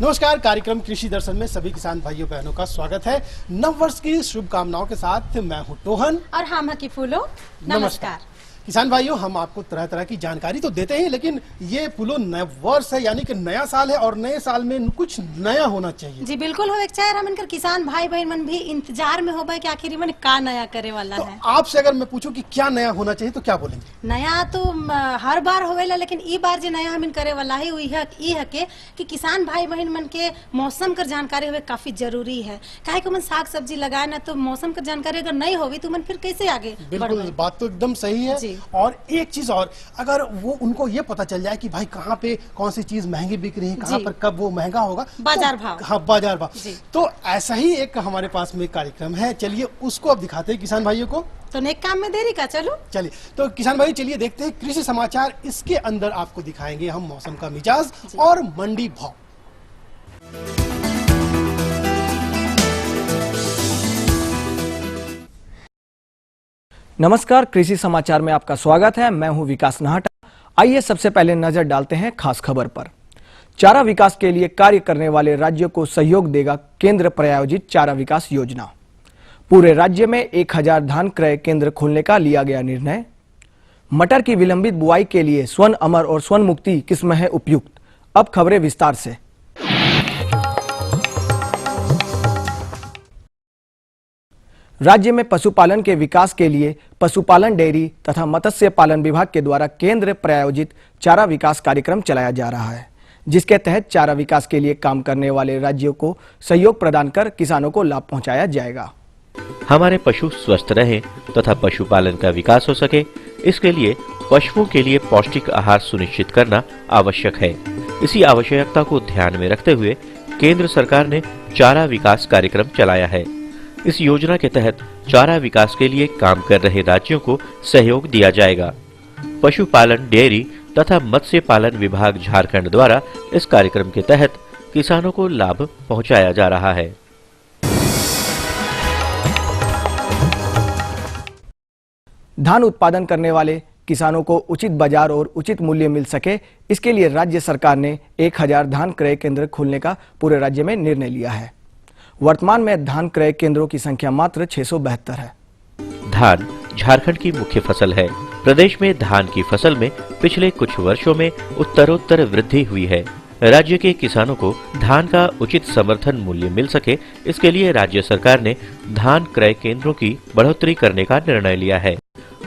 नमस्कार, कार्यक्रम कृषि दर्शन में सभी किसान भाइयों बहनों का स्वागत है। नव वर्ष की शुभकामनाओं के साथ मैं हूं टोहन और हम की फूलो। नमस्कार किसान भाइयों, हम आपको तरह तरह की जानकारी तो देते हैं, लेकिन ये फूलो नव वर्ष है, यानी कि नया साल है और नए साल में कुछ नया होना चाहिए। जी बिल्कुल हो चाहे हम इनकर किसान भाई बहन मन भी इंतजार में हो कि आखिर मन का नया करे वाला है। आपसे अगर मैं पूछूं कि क्या नया होना चाहिए तो क्या बोलेंगे? नया तो हर बार होवेला, लेकिन ई बार जो नया हम करे वाला है वही कि किसान भाई बहन मन के मौसम कर जानकारी होवे काफी जरूरी है। काहे कि मन साग सब्जी लगाए ना तो मौसम कर जानकारी अगर नहीं होगी तो मन फिर कैसे आगे? बिल्कुल, बात तो एकदम सही है। और एक चीज और, अगर वो उनको ये पता चल जाए कि भाई कहाँ पे कौन सी चीज महंगी बिक रही है, कहाँ पर कब वो महंगा होगा, बाजार भाव। हाँ, बाजार भाव। तो ऐसा ही एक हमारे पास में कार्यक्रम है, चलिए उसको अब दिखाते हैं किसान भाइयों को। तो नेक काम में देरी का, चलो चलिए। तो किसान भाई चलिए देखते हैं कृषि समाचार। इसके अंदर आपको दिखाएंगे हम मौसम का मिजाज और मंडी भाव। नमस्कार, कृषि समाचार में आपका स्वागत है। मैं हूं विकास नाहटा। आइए सबसे पहले नजर डालते हैं खास खबर पर। चारा विकास के लिए कार्य करने वाले राज्यों को सहयोग देगा केंद्र प्रायोजित चारा विकास योजना। पूरे राज्य में 1000 धान क्रय केंद्र खोलने का लिया गया निर्णय। मटर की विलंबित बुआई के लिए स्वर्ण अमर और स्वर्ण मुक्ति किस्म है उपयुक्त। अब खबरें विस्तार से। राज्य में पशुपालन के विकास के लिए पशुपालन डेयरी तथा मत्स्य पालन विभाग के द्वारा केंद्र प्रायोजित चारा विकास कार्यक्रम चलाया जा रहा है, जिसके तहत चारा विकास के लिए काम करने वाले राज्यों को सहयोग प्रदान कर किसानों को लाभ पहुंचाया जाएगा। हमारे पशु स्वस्थ रहें तथा पशुपालन का विकास हो सके, इसके लिए पशुओं के लिए पौष्टिक आहार सुनिश्चित करना आवश्यक है। इसी आवश्यकता को ध्यान में रखते हुए केंद्र सरकार ने चारा विकास कार्यक्रम चलाया है। इस योजना के तहत चारा विकास के लिए काम कर रहे राज्यों को सहयोग दिया जाएगा। पशुपालन, डेयरी तथा मत्स्य पालन विभाग झारखंड द्वारा इस कार्यक्रम के तहत किसानों को लाभ पहुंचाया जा रहा है। धान उत्पादन करने वाले किसानों को उचित बाजार और उचित मूल्य मिल सके, इसके लिए राज्य सरकार ने 1000 धान क्रय केंद्र खोलने का पूरे राज्य में निर्णय लिया है। वर्तमान में धान क्रय केंद्रों की संख्या मात्र 672 है। धान झारखंड की मुख्य फसल है। प्रदेश में धान की फसल में पिछले कुछ वर्षों में उत्तरोत्तर वृद्धि हुई है। राज्य के किसानों को धान का उचित समर्थन मूल्य मिल सके, इसके लिए राज्य सरकार ने धान क्रय केंद्रों की बढ़ोतरी करने का निर्णय लिया है।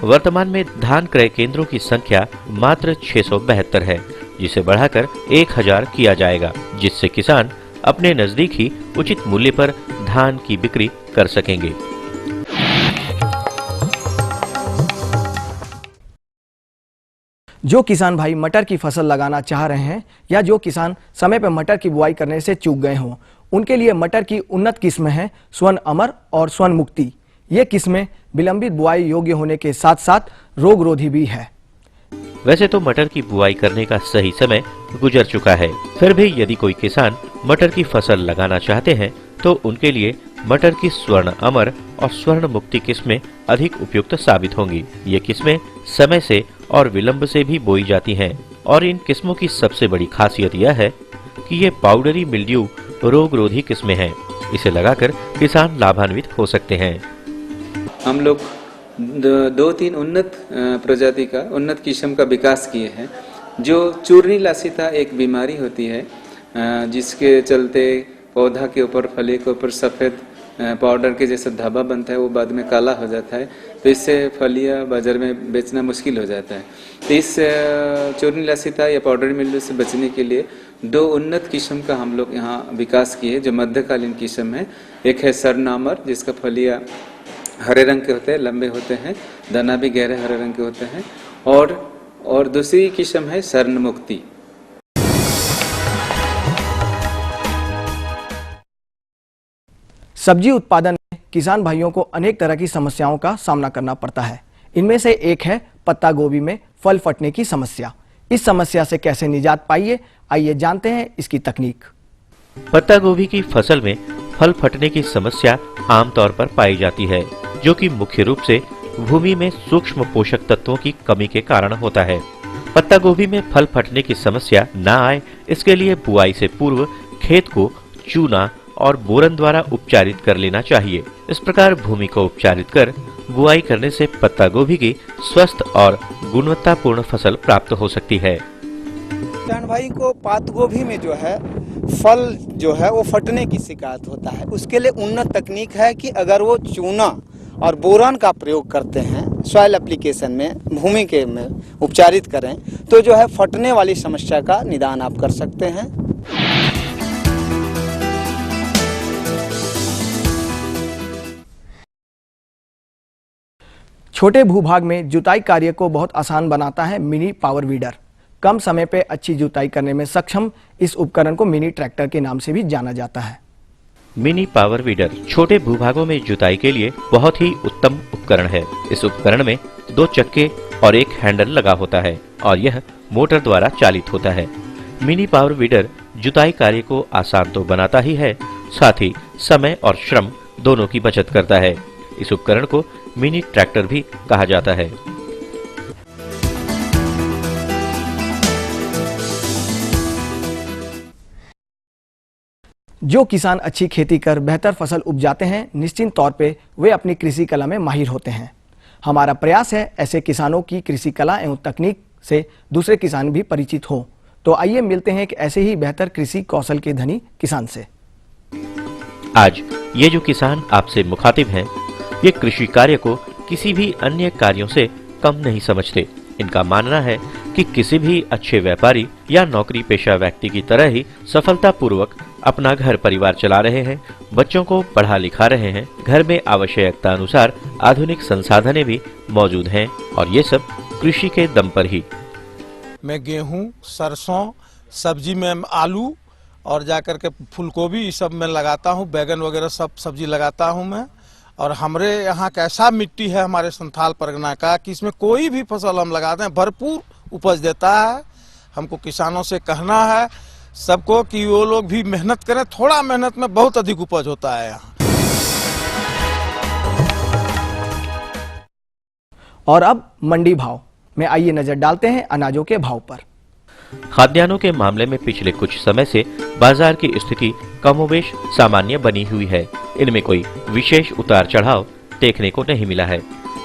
वर्तमान में धान क्रय केंद्रों की संख्या मात्र 672 है, जिसे बढ़ाकर 1000 किया जाएगा, जिससे किसान अपने नजदीक ही उचित मूल्य पर धान की बिक्री कर सकेंगे। जो किसान भाई मटर की फसल लगाना चाह रहे हैं या जो किसान समय पर मटर की बुआई करने से चूक गए हों, उनके लिए मटर की उन्नत किस्म है स्वर्ण अमर और स्वर्ण मुक्ति। ये किस्में विलंबित बुआई योग्य होने के साथ साथ रोग रोधी भी है। वैसे तो मटर की बुआई करने का सही समय गुजर चुका है, फिर भी यदि कोई किसान मटर की फसल लगाना चाहते हैं तो उनके लिए मटर की स्वर्ण अमर और स्वर्ण मुक्ति किस्में अधिक उपयुक्त साबित होंगी। ये किस्में समय से और विलंब से भी बोई जाती हैं और इन किस्मों की सबसे बड़ी खासियत यह है कि ये पाउडरी मिल्ड्यू रोग रोधी किस्में हैं। इसे लगाकर किसान लाभान्वित हो सकते हैं। हम लोग 2-3 उन्नत प्रजाति का उन्नत किस्म का विकास किए हैं। जो चूर्णी लासिता एक बीमारी होती है, जिसके चलते पौधा के ऊपर, फली के ऊपर सफ़ेद पाउडर के जैसा धब्बा बनता है, वो बाद में काला हो जाता है, तो इससे फलियाँ बाजार में बेचना मुश्किल हो जाता है। तो इस चूर्णी लासिता या पाउडर मिल्ड्यू से बचने के लिए 2 उन्नत किस्म का हम लोग यहाँ विकास किए, जो मध्यकालीन किस्म है। एक है स्वर्ण अमर, जिसका फलियाँ हरे रंग के होते हैं, लंबे होते हैं, दाना भी गहरे हरे रंग के होते हैं। और दूसरी किस्म है स्वर्ण मुक्ति। सब्जी उत्पादन में किसान भाइयों को अनेक तरह की समस्याओं का सामना करना पड़ता है। इनमें से एक है पत्ता गोभी में फल फटने की समस्या। इस समस्या से कैसे निजात पाइए, आइए जानते हैं इसकी तकनीक। पत्ता गोभी की फसल में फल फटने की समस्या आमतौर पर पाई जाती है, जो कि मुख्य रूप से भूमि में सूक्ष्म पोषक तत्वों की कमी के कारण होता है। पत्ता गोभी में फल फटने की समस्या न आए, इसके लिए बुआई से पूर्व खेत को चूना और बोरन द्वारा उपचारित कर लेना चाहिए। इस प्रकार भूमि को उपचारित कर बुआई करने से पत्ता गोभी की स्वस्थ और गुणवत्तापूर्ण फसल प्राप्त हो सकती है। किसान भाई को पात गोभी में जो है फल जो है वो फटने की शिकायत होता है। उसके लिए उन्नत तकनीक है कि अगर वो चूना और बोरान का प्रयोग करते हैं सॉइल एप्लीकेशन में, भूमि के में उपचारित करें तो जो है फटने वाली समस्या का निदान आप कर सकते हैं। छोटे भूभाग में जुताई कार्य को बहुत आसान बनाता है मिनी पावर वीडर। कम समय पे अच्छी जुताई करने में सक्षम इस उपकरण को मिनी ट्रैक्टर के नाम से भी जाना जाता है। मिनी पावर वीडर छोटे भूभागों में जुताई के लिए बहुत ही उत्तम उपकरण है। इस उपकरण में 2 चक्के और एक हैंडल लगा होता है और यह मोटर द्वारा चालित होता है। मिनी पावर वीडर जुताई कार्य को आसान तो बनाता ही है, साथ ही समय और श्रम दोनों की बचत करता है। इस उपकरण को मिनी ट्रैक्टर भी कहा जाता है। जो किसान अच्छी खेती कर बेहतर फसल उपजाते हैं, निश्चित तौर पे वे अपनी कृषि कला में माहिर होते हैं। हमारा प्रयास है ऐसे किसानों की कृषि कला एवं तकनीक से दूसरे किसान भी परिचित हों। तो आइए मिलते हैं एक ऐसे ही बेहतर कृषि कौशल के धनी किसान से। आज ये जो किसान आपसे मुखातिब हैं, ये कृषि कार्य को किसी भी अन्य कार्यों से कम नहीं समझते। इनका मानना है कि किसी भी अच्छे व्यापारी या नौकरी पेशा व्यक्ति की तरह ही सफलतापूर्वक अपना घर परिवार चला रहे हैं, बच्चों को पढ़ा लिखा रहे हैं, घर में आवश्यकता अनुसार आधुनिक संसाधनें भी मौजूद हैं और ये सब कृषि के दम पर ही। मैं गेहूं, सरसों, सब्जी में आलू और जाकर के फूलगोभी ये सब मैं लगाता हूं, बैगन वगैरह सब सब्जी लगाता हूं मैं। और हमारे यहाँ कैसा मिट्टी है हमारे संथाल परगना का कि इसमें कोई भी फसल हम लगाते हैं भरपूर उपज देता है। हमको किसानों से कहना है सबको कि वो लोग भी मेहनत करें, थोड़ा मेहनत में बहुत अधिक उपज होता है यहाँ। और अब मंडी भाव में आइए नजर डालते हैं अनाजों के भाव पर। खाद्यान्नों के मामले में पिछले कुछ समय से बाजार की स्थिति कमोबेश सामान्य बनी हुई है। इनमें कोई विशेष उतार चढ़ाव देखने को नहीं मिला है।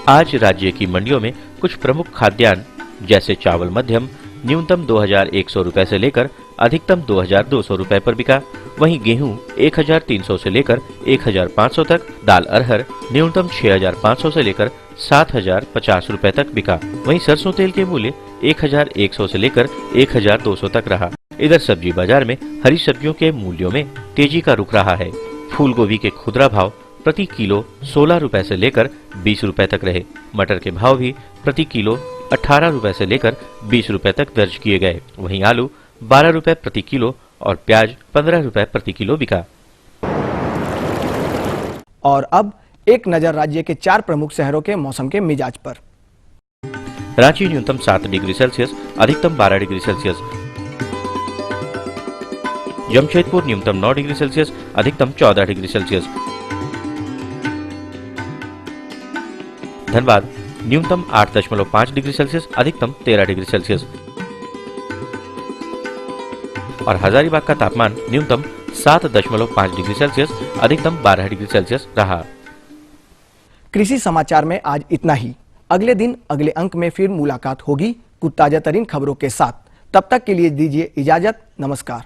आज राज्य की मंडियों में कुछ प्रमुख खाद्यान्न जैसे चावल मध्यम न्यूनतम 2100 रुपए से लेकर अधिकतम 2200 रुपए पर बिका। वहीं गेहूं 1300 से लेकर 1500 तक, दाल अरहर न्यूनतम 6500 से लेकर 7050 रुपए तक बिका। वहीं सरसों तेल के मूल्य 1100 से लेकर 1200 तक रहा। इधर सब्जी बाजार में हरी सब्जियों के मूल्यों में तेजी का रुख रहा है। फूल गोभी के खुदरा भाव प्रति किलो 16 रुपए से लेकर 20 रुपए तक रहे। मटर के भाव भी प्रति किलो 18 रुपए से लेकर 20 रुपए तक दर्ज किए गए। वहीं आलू 12 रुपए प्रति किलो और प्याज 15 रुपए प्रति किलो बिका। और अब एक नजर राज्य के 4 प्रमुख शहरों के मौसम के मिजाज पर। रांची न्यूनतम 7 डिग्री सेल्सियस, अधिकतम 12 डिग्री सेल्सियस। जमशेदपुर न्यूनतम 9 डिग्री सेल्सियस, अधिकतम 14 डिग्री सेल्सियस। धनबाद न्यूनतम 8.5 डिग्री सेल्सियस, अधिकतम 13 डिग्री सेल्सियस। और हजारीबाग का तापमान न्यूनतम 7.5 डिग्री सेल्सियस, अधिकतम 12 डिग्री सेल्सियस रहा। कृषि समाचार में आज इतना ही। अगले दिन अगले अंक में फिर मुलाकात होगी कुछ ताजा तरीन खबरों के साथ। तब तक के लिए दीजिए इजाजत। नमस्कार।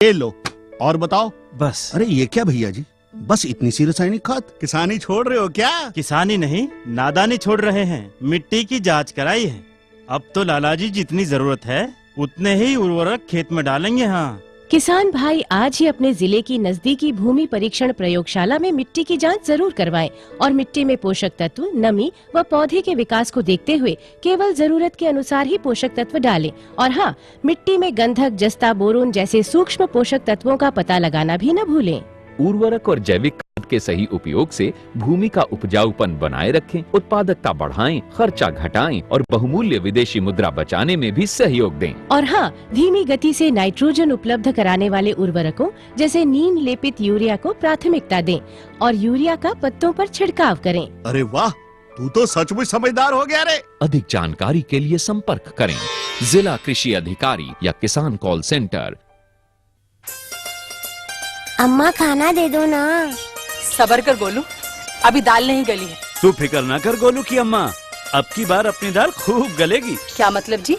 ये लो और बताओ। बस। अरे ये क्या भैया जी, बस इतनी सी रासायनिक खाद? किसानी छोड़ रहे हो क्या? किसानी नहीं, नादानी छोड़ रहे हैं। मिट्टी की जांच कराई है। अब तो लालाजी जितनी जरूरत है उतने ही उर्वरक खेत में डालेंगे। हाँ, किसान भाई आज ही अपने जिले की नजदीकी भूमि परीक्षण प्रयोगशाला में मिट्टी की जांच जरूर करवाएं और मिट्टी में पोषक तत्व, नमी व पौधे के विकास को देखते हुए केवल जरूरत के अनुसार ही पोषक तत्व डालें। और हाँ, मिट्टी में गंधक, जस्ता, बोरोन जैसे सूक्ष्म पोषक तत्वों का पता लगाना भी न भूलें। उर्वरक और जैविक खाद के सही उपयोग से भूमि का उपजाऊपन बनाए रखें, उत्पादकता बढ़ाएं, खर्चा घटाएं और बहुमूल्य विदेशी मुद्रा बचाने में भी सहयोग दें। और हाँ, धीमी गति से नाइट्रोजन उपलब्ध कराने वाले उर्वरकों जैसे नीम लेपित यूरिया को प्राथमिकता दें और यूरिया का पत्तों पर छिड़काव करें। अरे वाह, तू तो सचमुच समझदार हो गया रे। अधिक जानकारी के लिए संपर्क करें जिला कृषि अधिकारी या किसान कॉल सेंटर। अम्मा खाना दे दो ना। सबर कर गोलू, अभी दाल नहीं गली है। तू फिक्र ना कर गोलू की अम्मा, अब की बार अपनी दाल खूब गलेगी। क्या मतलब जी?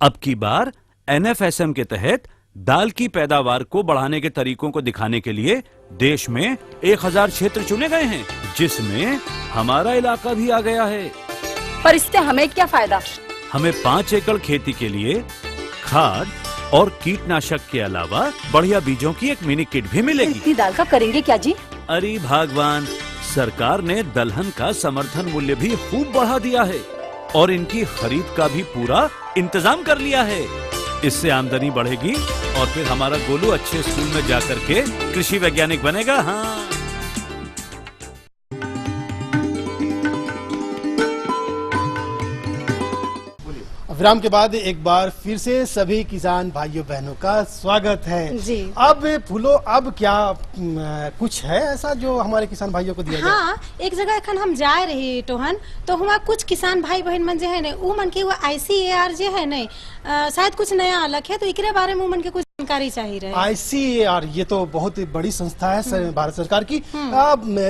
अब की बार NFSM के तहत दाल की पैदावार को बढ़ाने के तरीकों को दिखाने के लिए देश में 1000 क्षेत्र चुने गए हैं, जिसमें हमारा इलाका भी आ गया है। पर इससे हमें क्या फायदा? हमें 5 एकड़ खेती के लिए खाद और कीटनाशक के अलावा बढ़िया बीजों की एक मिनी किट भी मिलेगी। इतनी दाल का करेंगे क्या जी? अरे भगवान, सरकार ने दलहन का समर्थन मूल्य भी खूब बढ़ा दिया है और इनकी खरीद का भी पूरा इंतजाम कर लिया है। इससे आमदनी बढ़ेगी और फिर हमारा गोलू अच्छे स्कूल में जाकर के कृषि वैज्ञानिक बनेगा। हाँ, विराम के बाद एक बार फिर से सभी किसान भाइयों बहनों का स्वागत है जी। अब फूलो, अब क्या कुछ है ऐसा जो हमारे किसान भाइयों को दिया जाए? हाँ, एक जगह एखन हम जाए रही टोहन, तो हुआ कुछ किसान भाई बहन मन जो है न, उ मन के वो ICAR जो है न, शायद कुछ नया अलग है, तो एकरे बारे में मन के कुछ जानकारी चाहिए रहे। ICAR ये तो बहुत बड़ी संस्था है भारत सरकार की।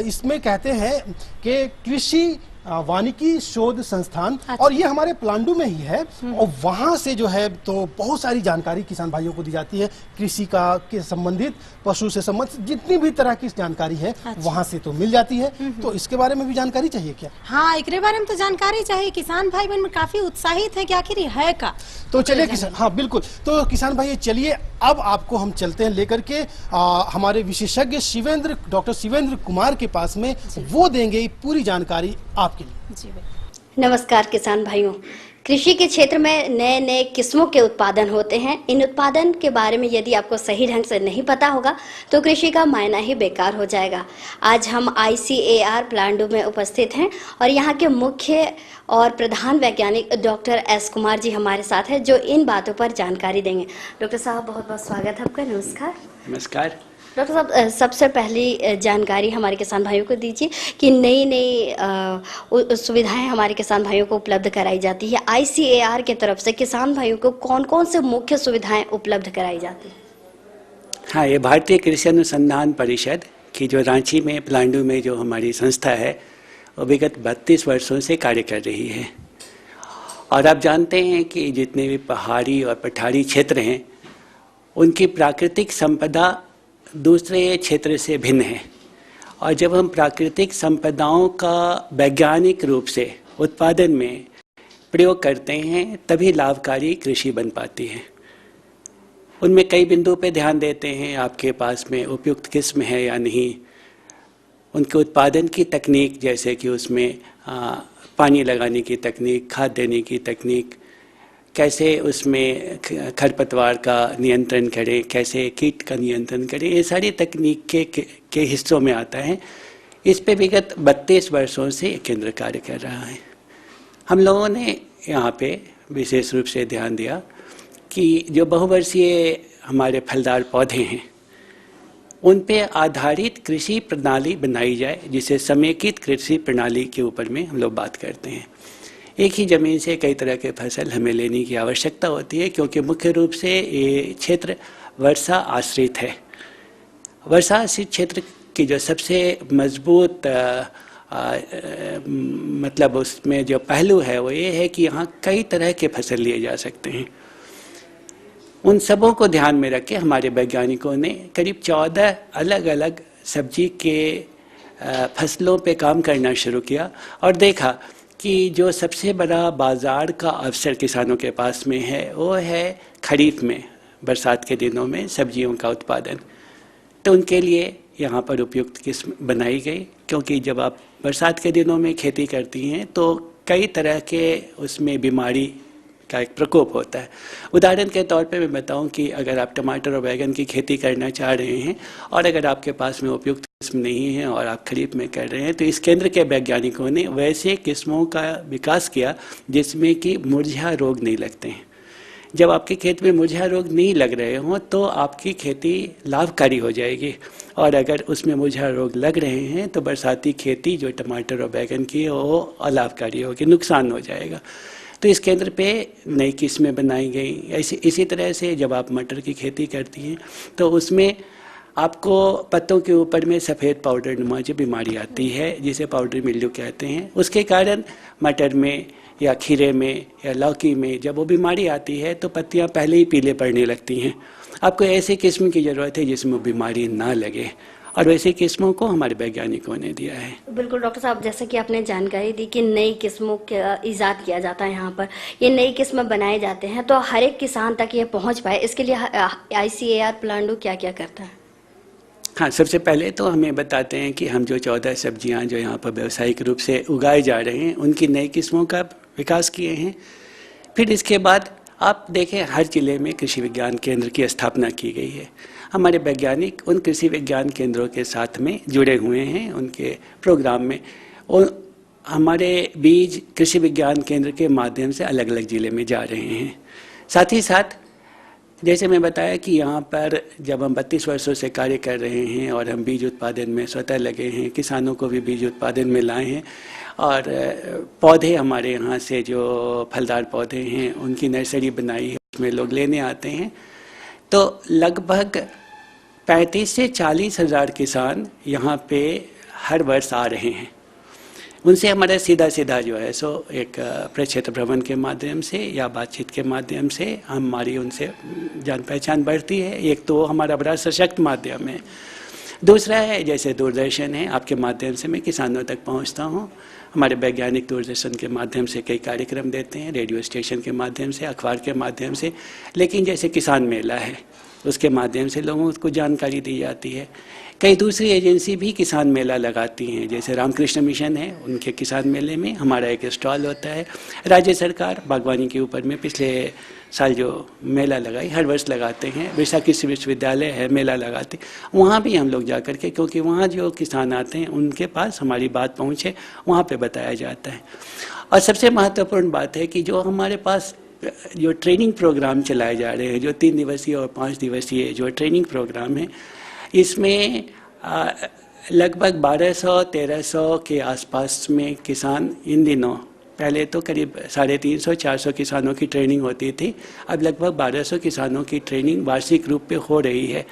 इसमें कहते हैं कि कृषि वानिकी शोध संस्थान, अच्छा। और ये हमारे प्लांडू में ही है, और वहां से जो है तो बहुत सारी जानकारी किसान भाइयों को दी जाती है, कृषि का के संबंधित, पशु से संबंधित जितनी भी तरह की जानकारी है, अच्छा। वहां से तो मिल जाती है। तो इसके बारे में भी जानकारी चाहिए क्या? हाँ, एकरे बारे में तो जानकारी चाहिए। किसान भाई बहन काफी उत्साहित है कि आखिर ये है का। तो चलिए किसान, हाँ बिल्कुल, तो किसान भाई चलिए अब आपको हम चलते हैं लेकर के हमारे विशेषज्ञ डॉक्टर शिवेंद्र कुमार के पास में, वो देंगे पूरी जानकारी आपके लिए। जी नमस्कार किसान भाइयों। कृषि के क्षेत्र में नए नए किस्मों के उत्पादन होते हैं। इन उत्पादन के बारे में यदि आपको सही ढंग से नहीं पता होगा तो कृषि का मायना ही बेकार हो जाएगा। आज हम ICAR प्लांडू में उपस्थित हैं और यहाँ के मुख्य और प्रधान वैज्ञानिक डॉक्टर S कुमार जी हमारे साथ हैं, जो इन बातों पर जानकारी देंगे। डॉक्टर साहब, बहुत बहुत स्वागत है आपका। नमस्कार। नमस्कार डॉक्टर साहब, सबसे पहली जानकारी हमारे किसान भाइयों को दीजिए कि नई नई सुविधाएं हमारे किसान भाइयों को उपलब्ध कराई जाती है। ICAR के तरफ से किसान भाइयों को कौन कौन से मुख्य सुविधाएं उपलब्ध कराई जाती है? हाँ, ये भारतीय कृषि अनुसंधान परिषद की जो रांची में प्लांडू में जो हमारी संस्था है, वो विगत 32 वर्षों से कार्य कर रही है। और आप जानते हैं कि जितने भी पहाड़ी और पठारी क्षेत्र हैं, उनकी प्राकृतिक संपदा दूसरे क्षेत्र से भिन्न है, और जब हम प्राकृतिक संपदाओं का वैज्ञानिक रूप से उत्पादन में प्रयोग करते हैं, तभी लाभकारी कृषि बन पाती है। उनमें कई बिंदु पे ध्यान देते हैं, आपके पास में उपयुक्त किस्म है या नहीं, उनके उत्पादन की तकनीक, जैसे कि उसमें पानी लगाने की तकनीक, खाद देने की तकनीक, कैसे उसमें खरपतवार का नियंत्रण करें, कैसे कीट का नियंत्रण करें, ये सारी तकनीक के हिस्सों में आता है। इस पे विगत 32 वर्षों से केंद्र कार्य कर रहा है। हम लोगों ने यहाँ पे विशेष रूप से ध्यान दिया कि जो बहुवर्षीय हमारे फलदार पौधे हैं, उन पे आधारित कृषि प्रणाली बनाई जाए, जिसे समेकित कृषि प्रणाली के ऊपर में हम लोग बात करते हैं। एक ही ज़मीन से कई तरह के फसल हमें लेने की आवश्यकता होती है, क्योंकि मुख्य रूप से ये क्षेत्र वर्षा आश्रित है। वर्षा आश्रित क्षेत्र की जो सबसे मजबूत मतलब उसमें जो पहलू है वो ये है कि यहाँ कई तरह के फसल लिए जा सकते हैं। उन सबों को ध्यान में रख के हमारे वैज्ञानिकों ने करीब 14 अलग अलग सब्जी के फसलों पे काम करना शुरू किया और देखा कि जो सबसे बड़ा बाज़ार का अवसर किसानों के पास में है, वो है खरीफ में, बरसात के दिनों में सब्जियों का उत्पादन। तो उनके लिए यहाँ पर उपयुक्त किस्म बनाई गई, क्योंकि जब आप बरसात के दिनों में खेती करती हैं तो कई तरह के उसमें बीमारी का एक प्रकोप होता है। उदाहरण के तौर पे मैं बताऊं कि अगर आप टमाटर और बैगन की खेती करना चाह रहे हैं और अगर आपके पास में उपयुक्त किस्म नहीं है और आप खरीफ में कर रहे हैं, तो इस केंद्र के वैज्ञानिकों ने वैसे किस्मों का विकास किया जिसमें कि मुरझा रोग नहीं लगते हैं। जब आपके खेत में मुरझा रोग नहीं लग रहे हों तो आपकी खेती लाभकारी हो जाएगी। और अगर उसमें मुरझा रोग लग रहे हैं तो बरसाती खेती जो टमाटर और बैगन की है वो अलाभकारी होगी, नुकसान हो जाएगा। तो इस केंद्र पे नई किस्में बनाई गई। इसी तरह से जब आप मटर की खेती करती हैं तो उसमें आपको पत्तों के ऊपर में सफ़ेद पाउडर नुमा जो बीमारी आती है जिसे पाउडर मिल्ड्यू कहते हैं, उसके कारण मटर में या खीरे में या लौकी में जब वो बीमारी आती है तो पत्तियां पहले ही पीले पड़ने लगती हैं। आपको ऐसी किस्म की ज़रूरत है जिसमें बीमारी ना लगे, और वैसे किस्मों को हमारे वैज्ञानिकों ने दिया है। बिल्कुल डॉक्टर साहब, जैसे कि आपने जानकारी दी कि नई किस्मों का ईजाद किया जाता है, यहाँ पर ये नई किस्म बनाए जाते हैं तो हर एक किसान तक ये पहुँच पाए, इसके लिए ICAR प्लांडू क्या क्या करता है? हाँ, सबसे पहले तो हमें बताते हैं कि हम जो 14 सब्जियां जो यहाँ पर व्यावसायिक रूप से उगाए जा रहे हैं उनकी नई किस्मों का विकास किए हैं। फिर इसके बाद आप देखें हर जिले में कृषि विज्ञान केंद्र की स्थापना की गई है। हमारे वैज्ञानिक उन कृषि विज्ञान केंद्रों के साथ में जुड़े हुए हैं, उनके प्रोग्राम में, और हमारे बीज कृषि विज्ञान केंद्र के माध्यम से अलग अलग जिले में जा रहे हैं। साथ ही साथ जैसे मैं बताया कि यहाँ पर जब हम 32 वर्षों से कार्य कर रहे हैं और हम बीज उत्पादन में स्वतः लगे हैं, किसानों को भी बीज उत्पादन में लाए हैं, और पौधे हमारे यहाँ से जो फलदार पौधे हैं उनकी नर्सरी बनाई है, उसमें लोग लेने आते हैं। तो लगभग 35 से 40 हज़ार किसान यहाँ पे हर वर्ष आ रहे हैं। उनसे हमारा सीधा जो है सो एक प्रक्षेत्र भ्रमण के माध्यम से या बातचीत के माध्यम से हमारी उनसे जान पहचान बढ़ती है। एक तो हमारा बड़ा सशक्त माध्यम है। दूसरा है जैसे दूरदर्शन है, आपके माध्यम से मैं किसानों तक पहुंचता हूं। हमारे वैज्ञानिक दूरदर्शन के माध्यम से कई कार्यक्रम देते हैं, रेडियो स्टेशन के माध्यम से, अखबार के माध्यम से। लेकिन जैसे किसान मेला है उसके माध्यम से लोगों को जानकारी दी जाती है। कई दूसरी एजेंसी भी किसान मेला लगाती हैं, जैसे रामकृष्ण मिशन है, उनके किसान मेले में हमारा एक स्टॉल होता है। राज्य सरकार बागवानी के ऊपर में पिछले साल जो मेला लगाई, हर वर्ष लगाते हैं। वैसा कृषि विश्वविद्यालय है, मेला लगाते, वहाँ भी हम लोग जा कर के, क्योंकि वहाँ जो किसान आते हैं उनके पास हमारी बात पहुँचे, वहाँ पे बताया जाता है। और सबसे महत्वपूर्ण बात है कि जो हमारे पास जो ट्रेनिंग प्रोग्राम चलाए जा रहे हैं, जो 3 दिवसीय और 5 दिवसीय जो ट्रेनिंग प्रोग्राम है, इसमें लगभग 1200-1300 के आसपास में किसान इन दिनों, पहले तो करीब 350-400 किसानों की ट्रेनिंग होती थी, अब लगभग 1200 किसानों की ट्रेनिंग वार्षिक रूप पे हो रही है।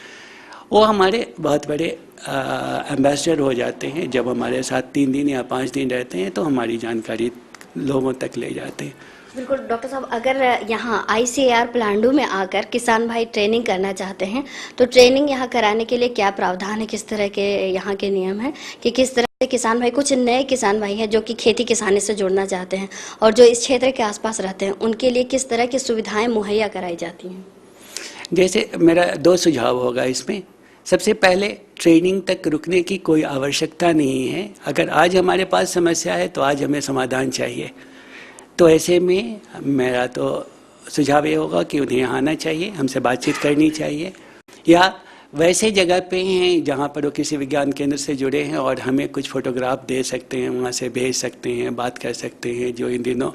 वो हमारे बहुत बड़े एम्बेसडर हो जाते हैं। जब हमारे साथ 3 दिन या 5 दिन रहते हैं तो हमारी जानकारी लोगों तक ले जाते हैं। बिल्कुल डॉक्टर साहब, अगर यहाँ ICAR प्लांडू में आकर किसान भाई ट्रेनिंग करना चाहते हैं तो ट्रेनिंग यहाँ कराने के लिए क्या प्रावधान है, किस तरह के यहाँ के नियम हैं कि किस तरह से किसान भाई, कुछ नए किसान भाई हैं जो कि खेती किसानी से जुड़ना चाहते हैं और जो इस क्षेत्र के आसपास रहते हैं, उनके लिए किस तरह की सुविधाएं मुहैया कराई जाती हैं? जैसे मेरा 2 सुझाव होगा इसमें। सबसे पहले, ट्रेनिंग तक रुकने की कोई आवश्यकता नहीं है। अगर आज हमारे पास समस्या है तो आज हमें समाधान चाहिए। तो ऐसे में मेरा तो सुझाव ये होगा कि उन्हें आना चाहिए, हमसे बातचीत करनी चाहिए, या वैसे जगह पे हैं जहाँ पर वो किसी विज्ञान केंद्र से जुड़े हैं और हमें कुछ फोटोग्राफ दे सकते हैं, वहाँ से भेज सकते हैं, बात कर सकते हैं। जो इन दिनों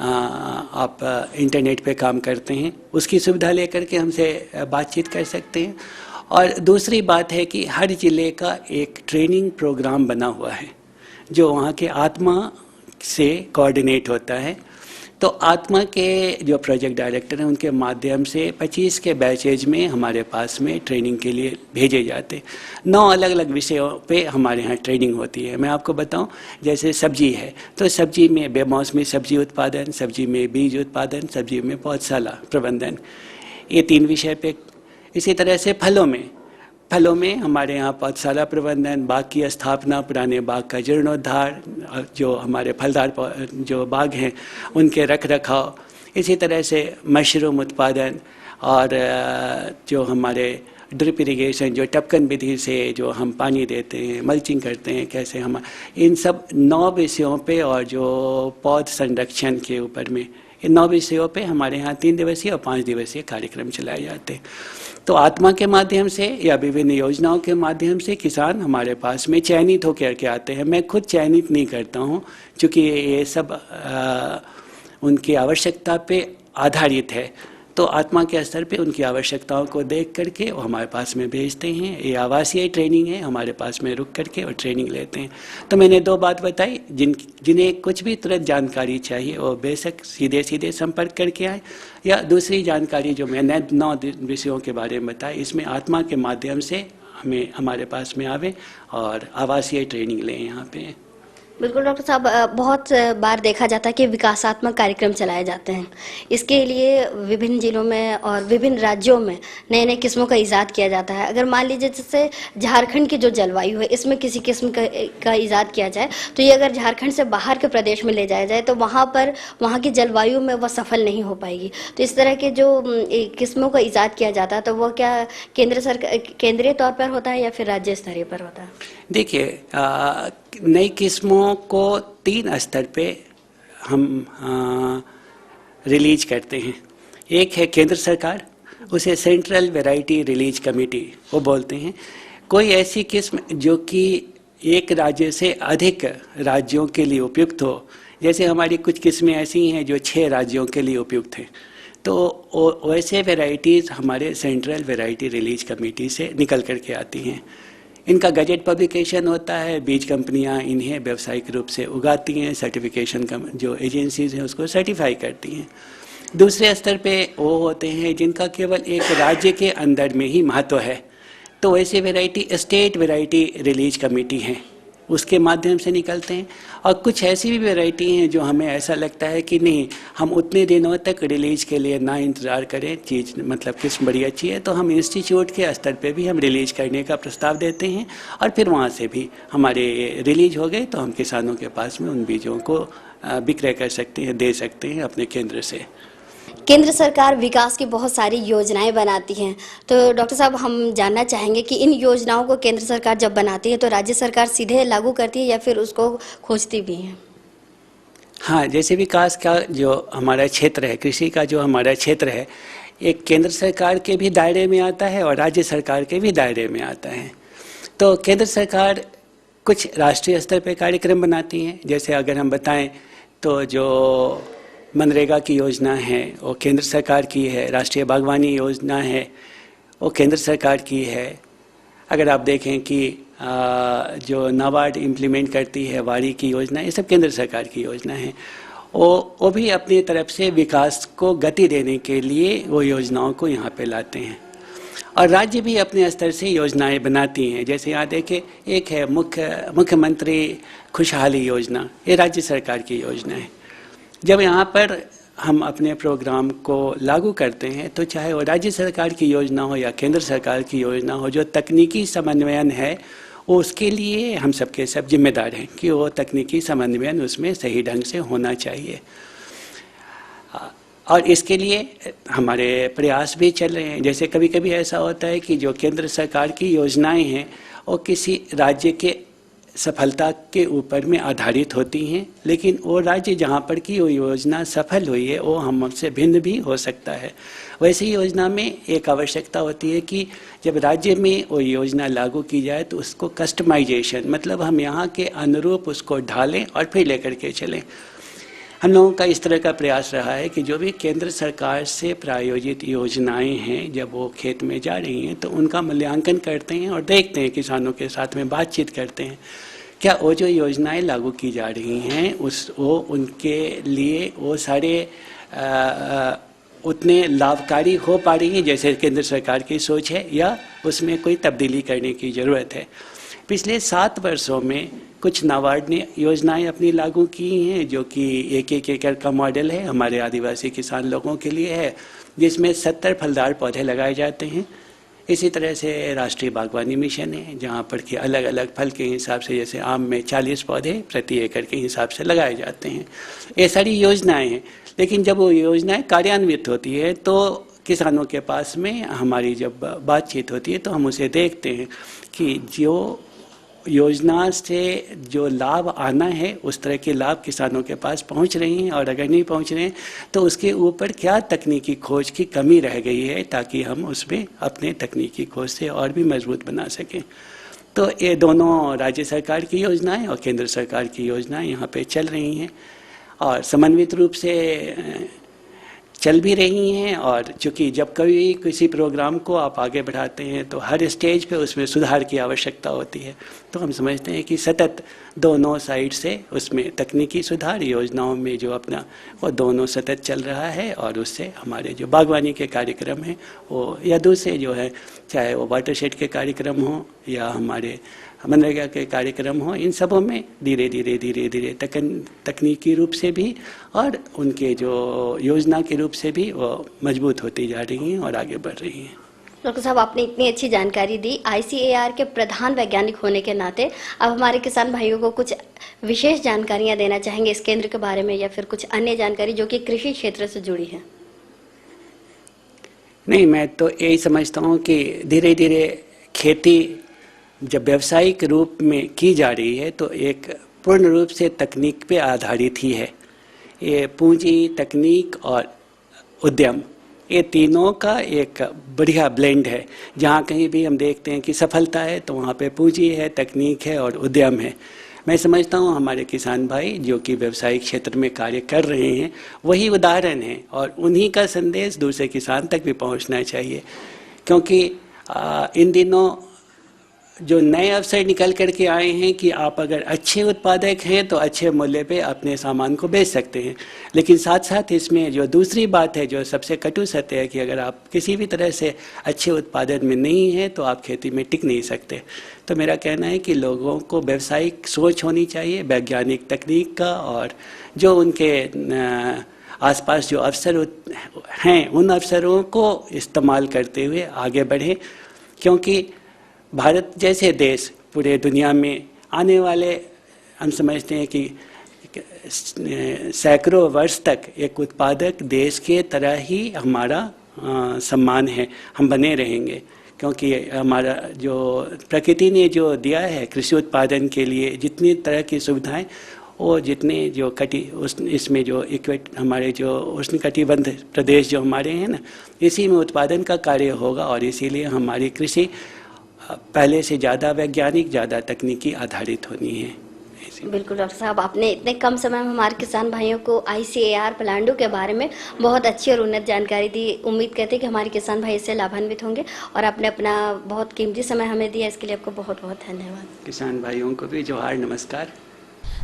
आप इंटरनेट पे काम करते हैं उसकी सुविधा लेकर के हमसे बातचीत कर सकते हैं। और दूसरी बात है कि हर जिले का एक ट्रेनिंग प्रोग्राम बना हुआ है जो वहाँ के आत्मा से कोऑर्डिनेट होता है। तो आत्मा के जो प्रोजेक्ट डायरेक्टर हैं उनके माध्यम से 25 के बैचेज में हमारे पास में ट्रेनिंग के लिए भेजे जाते हैं। 9 अलग अलग विषयों पे हमारे यहाँ ट्रेनिंग होती है। मैं आपको बताऊं, जैसे सब्जी है तो सब्जी में बेमौसमी सब्जी उत्पादन, सब्जी में बीज उत्पादन, सब्जी में पौधशाला प्रबंधन, ये 3 विषय पे। इसी तरह से फलों में हमारे यहाँ पौधशाला प्रबंधन, बाग की स्थापना, पुराने बाग का जीर्णोद्धार, जो हमारे फलदार जो बाग हैं उनके रख रखाव। इसी तरह से मशरूम उत्पादन और जो हमारे ड्रिप इरिगेशन, जो टपकन विधि से जो हम पानी देते हैं, मल्चिंग करते हैं, कैसे हम, इन सब 9 विषयों पे, और जो पौध संरक्षण के ऊपर में, इन 9 विषयों पे हमारे यहाँ 3 दिवसीय और 5 दिवसीय कार्यक्रम चलाए जाते हैं। तो आत्मा के माध्यम से या विभिन्न योजनाओं के माध्यम से किसान हमारे पास में चयनित होकर के आते हैं। मैं खुद चयनित नहीं करता हूँ, क्योंकि ये सब उनकी आवश्यकता पे आधारित है। तो तो आत्मा के स्तर पे उनकी आवश्यकताओं को देख करके वो हमारे पास में भेजते हैं। ये आवासीय ट्रेनिंग है, हमारे पास में रुक करके और ट्रेनिंग लेते हैं। तो मैंने 2 बात बताई, जिन्हें कुछ भी तुरंत जानकारी चाहिए वो बेशक सीधे सीधे संपर्क करके आए, या दूसरी जानकारी जो मैंने 9 विषयों के बारे में बताई, इसमें आत्मा के माध्यम से हमारे पास में आवे और आवासीय ट्रेनिंग लें यहाँ पे। बिल्कुल डॉक्टर साहब, बहुत बार देखा जाता है कि विकासात्मक कार्यक्रम चलाए जाते हैं। इसके लिए विभिन्न जिलों में और विभिन्न राज्यों में नए नए किस्मों का इजाद किया जाता है। अगर मान लीजिए जैसे झारखंड की जो जलवायु है, इसमें किसी किस्म का इजाद किया जाए, तो ये अगर झारखंड से बाहर के प्रदेश में ले जाया जाए तो वहाँ की जलवायु में वह सफल नहीं हो पाएगी। तो इस तरह के जो किस्मों का इजाद किया जाता है, तो वो क्या केंद्रीय तौर पर होता है या फिर राज्य स्तरीय पर होता है? देखिए, नई किस्मों को 3 स्तर पे हम रिलीज करते हैं। एक है केंद्र सरकार, उसे सेंट्रल वैरायटी रिलीज कमेटी वो बोलते हैं। कोई ऐसी किस्म जो कि एक राज्य से अधिक राज्यों के लिए उपयुक्त हो, जैसे हमारी कुछ किस्में ऐसी हैं जो 6 राज्यों के लिए उपयुक्त हैं, तो वैसे वैरायटीज़ हमारे सेंट्रल वैरायटी रिलीज कमेटी से निकल करके आती हैं। इनका गजेट पब्लिकेशन होता है, बीज कंपनियां इन्हें व्यावसायिक रूप से उगाती हैं, सर्टिफिकेशन का जो एजेंसीज हैं उसको सर्टिफाई करती हैं। दूसरे स्तर पे वो होते हैं जिनका केवल एक राज्य के अंदर में ही महत्व है, तो वैसे variety state variety release committee हैं, उसके माध्यम से निकलते हैं। और कुछ ऐसी भी वैरायटी हैं जो हमें ऐसा लगता है कि नहीं, हम उतने दिनों तक रिलीज के लिए ना इंतज़ार करें, चीज़ मतलब किस्म बड़ी अच्छी है, तो हम इंस्टीट्यूट के स्तर पे भी हम रिलीज करने का प्रस्ताव देते हैं, और फिर वहाँ से भी हमारे रिलीज हो गए तो हम किसानों के पास में उन बीजों को विक्रय कर सकते हैं, दे सकते हैं अपने केंद्र से। केंद्र सरकार विकास की बहुत सारी योजनाएं बनाती हैं, तो डॉक्टर साहब हम जानना चाहेंगे कि इन योजनाओं को केंद्र सरकार जब बनाती है तो राज्य सरकार सीधे लागू करती है या फिर उसको खोजती भी है? हाँ, जैसे विकास का जो हमारा क्षेत्र है, कृषि का जो हमारा क्षेत्र है, एक केंद्र सरकार के भी दायरे में आता है और राज्य सरकार के भी दायरे में आता है। तो केंद्र सरकार कुछ राष्ट्रीय स्तर पर कार्यक्रम बनाती हैं। जैसे अगर हम बताएं तो जो मनरेगा की योजना है वो केंद्र सरकार की है, राष्ट्रीय बागवानी योजना है वो केंद्र सरकार की है। अगर आप देखें कि जो नाबार्ड इम्प्लीमेंट करती है वारी की योजना, ये सब केंद्र सरकार की योजना है। वो भी अपनी तरफ से विकास को गति देने के लिए वो योजनाओं को यहाँ पे लाते हैं, और राज्य भी अपने स्तर से योजनाएं बनाती हैं। जैसे यहाँ देखें, एक है मुख्यमंत्री खुशहाली योजना, ये राज्य सरकार की योजना है। जब यहाँ पर हम अपने प्रोग्राम को लागू करते हैं तो चाहे वो राज्य सरकार की योजना हो या केंद्र सरकार की योजना हो, जो तकनीकी समन्वयन है वो उसके लिए हम सबके सब जिम्मेदार हैं कि वो तकनीकी समन्वयन उसमें सही ढंग से होना चाहिए। और इसके लिए हमारे प्रयास भी चल रहे हैं। जैसे कभी कभी ऐसा होता है कि जो केंद्र सरकार की योजनाएं हैं वो किसी राज्य के सफलता के ऊपर में आधारित होती हैं, लेकिन वो राज्य जहाँ पर की वो योजना सफल हुई है वो हमसे भिन्न भी हो सकता है। वैसे ही योजना में एक आवश्यकता होती है कि जब राज्य में वो योजना लागू की जाए तो उसको कस्टमाइजेशन, मतलब हम यहाँ के अनुरूप उसको ढालें और फिर लेकर के चलें। हम लोगों का इस तरह का प्रयास रहा है कि जो भी केंद्र सरकार से प्रायोजित योजनाएं हैं, जब वो खेत में जा रही हैं तो उनका मूल्यांकन करते हैं और देखते हैं, किसानों के साथ में बातचीत करते हैं, क्या वो जो योजनाएं लागू की जा रही हैं वो उनके लिए वो सारे उतने लाभकारी हो पा रही हैं जैसे केंद्र सरकार की सोच है, या उसमें कोई तब्दीली करने की ज़रूरत है। पिछले 7 वर्षों में कुछ नाबार्ड ने योजनाएं अपनी लागू की हैं जो कि 1-1 एकड़ का मॉडल है, हमारे आदिवासी किसान लोगों के लिए है, जिसमें 70 फलदार पौधे लगाए जाते हैं। इसी तरह से राष्ट्रीय बागवानी मिशन है जहाँ पर कि अलग अलग फल के हिसाब से, जैसे आम में 40 पौधे प्रति एकड़ के हिसाब से लगाए जाते हैं। ये सारी योजनाएं हैं, लेकिन जब वो योजनाएं कार्यान्वित होती है तो किसानों के पास में हमारी जब बातचीत होती है तो हम उसे देखते हैं कि जो योजना से जो लाभ आना है उस तरह के लाभ किसानों के पास पहुंच रहे हैं, और अगर नहीं पहुंच रहे हैं तो उसके ऊपर क्या तकनीकी खोज की कमी रह गई है ताकि हम उसमें अपने तकनीकी खोज से और भी मजबूत बना सकें। तो ये दोनों राज्य सरकार की योजनाएं और केंद्र सरकार की योजनाएं यहाँ पे चल रही हैं और समन्वित रूप से चल भी रही हैं। और चूंकि जब कभी किसी प्रोग्राम को आप आगे बढ़ाते हैं तो हर स्टेज पे उसमें सुधार की आवश्यकता होती है। तो हम समझते हैं कि सतत दोनों साइड से उसमें तकनीकी सुधार योजनाओं में जो अपना वो दोनों सतत चल रहा है, और उससे हमारे जो बागवानी के कार्यक्रम हैं वो या दूसरे जो है, चाहे वो वाटरशेड के कार्यक्रम हो या हमारे मनरेगा के कार्यक्रम हो, इन सबों में धीरे धीरे तकनीकी रूप से भी और उनके जो योजना के रूप से भी वो मजबूत होती जा रही हैं और आगे बढ़ रही हैं। डॉक्टर साहब, आपने इतनी अच्छी जानकारी दी। ICAR के प्रधान वैज्ञानिक होने के नाते अब हमारे किसान भाइयों को कुछ विशेष जानकारियां देना चाहेंगे इस केंद्र के बारे में, या फिर कुछ अन्य जानकारी जो कि कृषि क्षेत्र से जुड़ी है? नहीं, मैं तो यही समझता हूँ कि धीरे धीरे खेती जब व्यावसायिक रूप में की जा रही है तो एक पूर्ण रूप से तकनीक पे आधारित ही है। ये पूंजी, तकनीक और उद्यम, ये तीनों का एक बढ़िया ब्लेंड है। जहाँ कहीं भी हम देखते हैं कि सफलता है तो वहाँ पे पूंजी है, तकनीक है और उद्यम है। मैं समझता हूँ हमारे किसान भाई जो कि व्यवसायिक क्षेत्र में कार्य कर रहे हैं वही उदाहरण हैं, और उन्हीं का संदेश दूसरे किसान तक भी पहुँचना चाहिए। क्योंकि इन दिनों जो नए अवसर निकल करके आए हैं कि आप अगर अच्छे उत्पादक हैं तो अच्छे मूल्य पे अपने सामान को बेच सकते हैं, लेकिन साथ साथ इसमें जो दूसरी बात है जो सबसे कटु सत्य है कि अगर आप किसी भी तरह से अच्छे उत्पादन में नहीं हैं तो आप खेती में टिक नहीं सकते। तो मेरा कहना है कि लोगों को व्यावसायिक सोच होनी चाहिए, वैज्ञानिक तकनीक का, और जो उनके आसपास जो अवसर हैं उन अवसरों को इस्तेमाल करते हुए आगे बढ़ें। क्योंकि भारत जैसे देश पूरे दुनिया में आने वाले, हम समझते हैं कि सैकड़ों वर्ष तक एक उत्पादक देश के तरह ही हमारा सम्मान है, हम बने रहेंगे। क्योंकि हमारा जो प्रकृति ने जो दिया है कृषि उत्पादन के लिए जितनी तरह की सुविधाएं, और जितने जो इसमें जो हमारे जो उष्णकटिबंध प्रदेश जो हमारे हैं ना, इसी में उत्पादन का कार्य होगा, और इसीलिए हमारी कृषि पहले से ज़्यादा वैज्ञानिक, ज़्यादा तकनीकी आधारित होनी है। बिल्कुल डॉक्टर साहब, आपने इतने कम समय में हमारे किसान भाइयों को ICAR पलांडू के बारे में बहुत अच्छी और उन्नत जानकारी दी। उम्मीद करते हैं कि हमारे किसान भाई इससे लाभान्वित होंगे, और आपने अपना बहुत कीमती समय हमें दिया, इसके लिए आपको बहुत बहुत धन्यवाद। किसान भाइयों को भी जोहार, नमस्कार।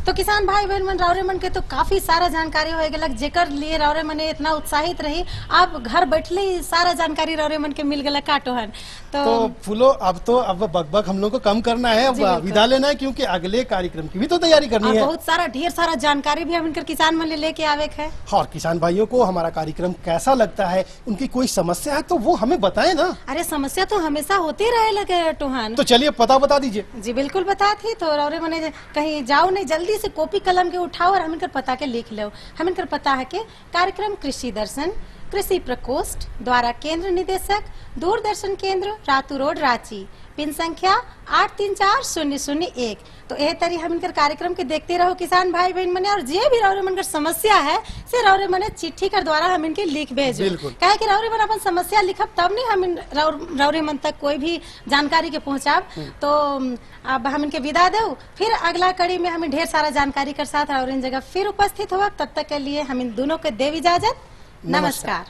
तो किसान भाई बहन मन रावरे मन के तो काफी सारा जानकारी हो गया, जेकर लिए रावरे मन इतना उत्साहित रही, आप घर बैठले ही सारा जानकारी रावरे मन के मिल गया काटो हन। तो फूलो अब बकबक हम लोग को कम करना है, अब विदा लेना है, क्योंकि अगले कार्यक्रम की भी तो तैयारी करनी है। बहुत सारा ढेर सारा जानकारी भी हम किसान मन लेके आवे है। और किसान भाइयों को हमारा कार्यक्रम कैसा लगता है, उनकी कोई समस्या है तो वो हमें बताए ना। अरे समस्या तो हमेशा होती रहे लगे टोहन। तो चलिए पता बता दीजिए। जी बिल्कुल बता थी। तो रावरे मने कहीं जाओ नहीं, जल्दी से कॉपी कलम के उठाओ और हमें पता के लिख लो। हमें पता है कि कार्यक्रम कृषि दर्शन, कृषि प्रकोष्ठ द्वारा केंद्र निदेशक, दूरदर्शन केंद्र, रातू रोड, रांची, पिन संख्या 834001। तो यह तरी हम इनकर कार्यक्रम के देखते रहो किसान भाई बहन मने, और जे भी रावरे मन कर समस्या है से रावरे मने चिट्ठी कर द्वारा हम इनके लिख भेजो। कहे कि रावरे मन अपन समस्या लिखब तब नहीं हम रावरे मन तक कोई भी जानकारी के पहुंचाब। तो अब हम इनके विदा दो, फिर अगला कड़ी में हम ढेर सारा जानकारी कर साथ रावरे जगह फिर उपस्थित हुआ। तब तक के लिए हम इन दोनों के देव इजाजत, नमस्कार।